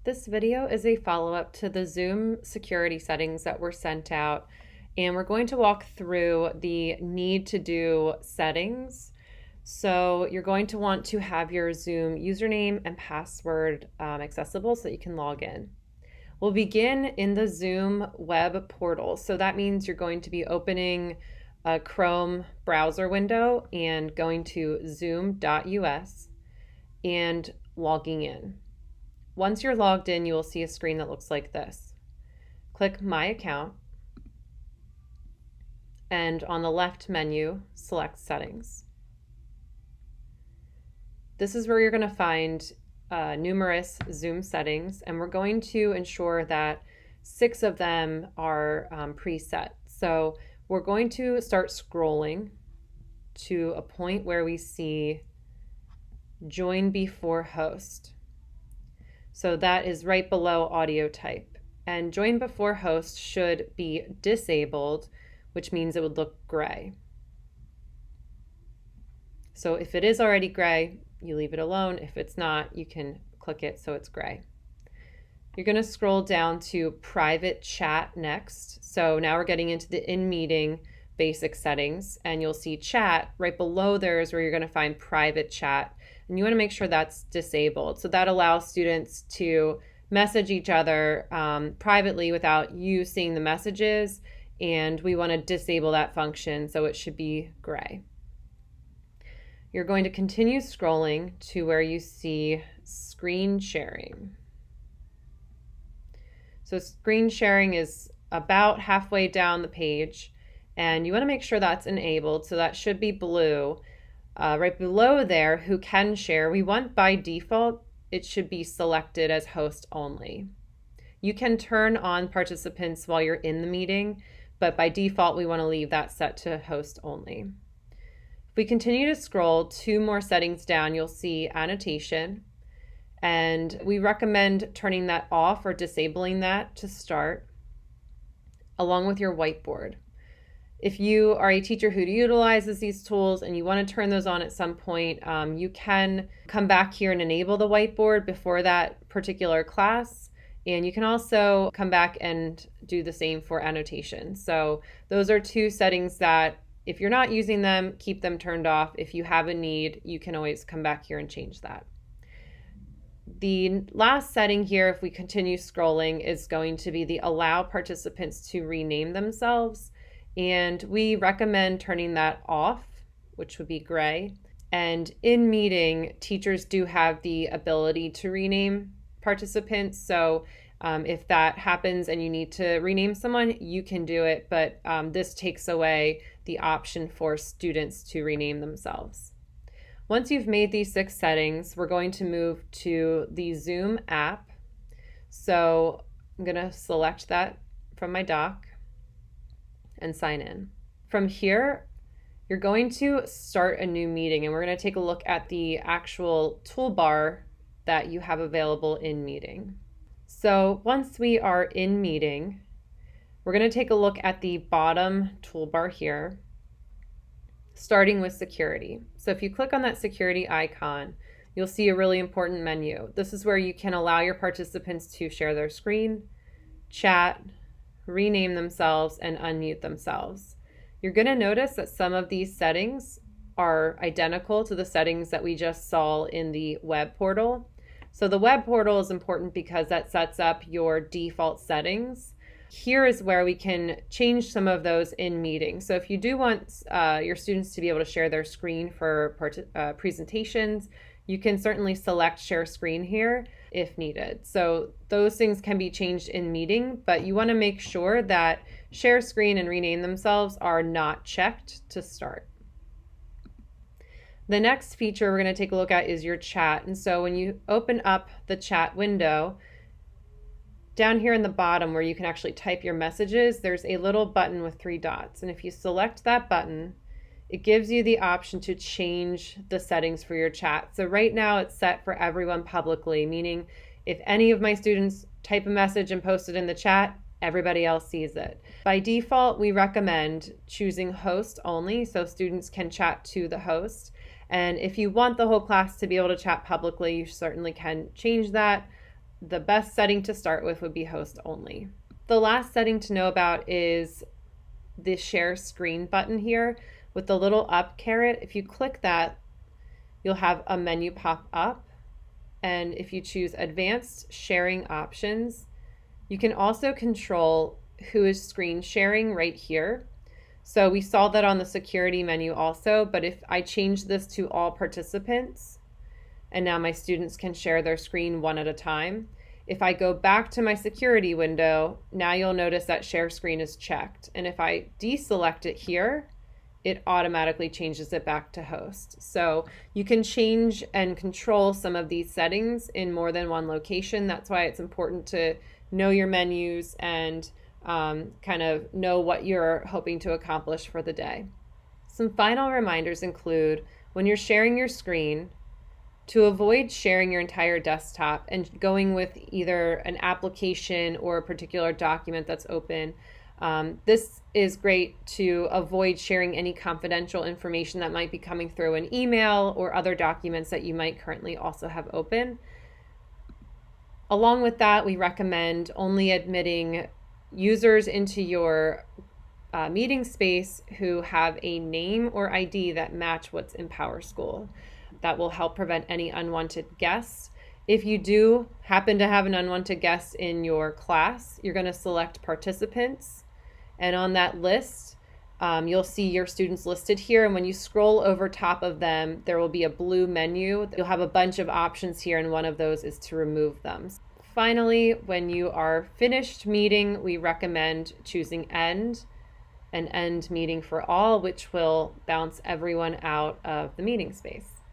This video is a follow-up to the Zoom security settings that were sent out, and we're going to walk through the need to do settings. So you're going to want to have your Zoom username and password accessible so that you can log in. We'll begin in the Zoom web portal. So that means you're going to be opening a Chrome browser window and going to zoom.us and logging in. Once you're logged in, you will see a screen that looks like this. Click My Account, and on the left menu, select Settings. This is where you're going to find numerous Zoom settings, and we're going to ensure that 6 of them are preset. So we're going to start scrolling to a point where we see Join Before Host. So that is right below audio type. And Join Before Host should be disabled, which means it would look gray. So if it is already gray, you leave it alone. If it's not, you can click it so it's gray. You're going to scroll down to Private Chat next. So now we're getting into the in-meeting basic settings, and you'll see Chat right below there is where you're going to find Private Chat. And you want to make sure that's disabled. So that allows students to message each other privately without you seeing the messages. And we want to disable that function, so it should be gray. You're going to continue scrolling to where you see screen sharing. So screen sharing is about halfway down the page, and you want to make sure that's enabled. So that should be blue. Right below there, who can share, we want by default, it should be selected as host only. You can turn on participants while you're in the meeting, but by default, we want to leave that set to host only. If we continue to scroll 2 more settings down, you'll see annotation, and we recommend turning that off or disabling that to start, along with your whiteboard. If you are a teacher who utilizes these tools and you want to turn those on at some point, you can come back here and enable the whiteboard before that particular class. And you can also come back and do the same for annotation. So those are 2 settings that if you're not using them, keep them turned off. If you have a need, you can always come back here and change that. The last setting here, if we continue scrolling, is going to be the allow participants to rename themselves. And we recommend turning that off, which would be gray. And in meeting, teachers do have the ability to rename participants. So if that happens and you need to rename someone, you can do it. But this takes away the option for students to rename themselves. Once you've made these 6 settings, we're going to move to the Zoom app. So I'm going to select that from my dock and sign in. From here, you're going to start a new meeting, and we're going to take a look at the actual toolbar that you have available in meeting. So once we are in meeting, we're going to take a look at the bottom toolbar here, starting with security. So if you click on that security icon, you'll see a really important menu. This is where you can allow your participants to share their screen, chat, rename themselves, and unmute themselves. You're going to notice that some of these settings are identical to the settings that we just saw in the web portal. So the web portal is important because that sets up your default settings. Here is where we can change some of those in meeting. So if you do want your students to be able to share their screen for presentations, you can certainly select share screen here if needed. So those things can be changed in meeting, but you want to make sure that share screen and rename themselves are not checked to start. The next feature we're going to take a look at is your chat. And so when you open up the chat window, down here in the bottom where you can actually type your messages, there's a little button with 3 dots. And if you select that button, it gives you the option to change the settings for your chat. So right now it's set for everyone publicly, meaning if any of my students type a message and post it in the chat, everybody else sees it. By default, we recommend choosing host only so students can chat to the host. And if you want the whole class to be able to chat publicly, you certainly can change that. the best setting to start with would be host only. The last setting to know about is the share screen button here with the little up caret. If you click that, you'll have a menu pop up. And if you choose advanced sharing options, you can also control who is screen sharing right here. So we saw that on the security menu also, but if I change this to all participants, and now my students can share their screen one at a time. If I go back to my security window, now you'll notice that share screen is checked. And if I deselect it here, it automatically changes it back to host. So you can change and control some of these settings in more than one location. That's why it's important to know your menus and kind of know what you're hoping to accomplish for the day. Some final reminders include when you're sharing your screen, to avoid sharing your entire desktop and going with either an application or a particular document that's open. This is great to avoid sharing any confidential information that might be coming through an email or other documents that you might currently also have open. Along with that, we recommend only admitting users into your meeting space who have a name or ID that match what's in PowerSchool. That will help prevent any unwanted guests. If you do happen to have an unwanted guest in your class, you're going to select participants. And on that list, you'll see your students listed here. And when you scroll over top of them, there will be a blue menu. You'll have a bunch of options here, and one of those is to remove them. Finally, when you are finished meeting, we recommend choosing end and end meeting for all, which will bounce everyone out of the meeting space.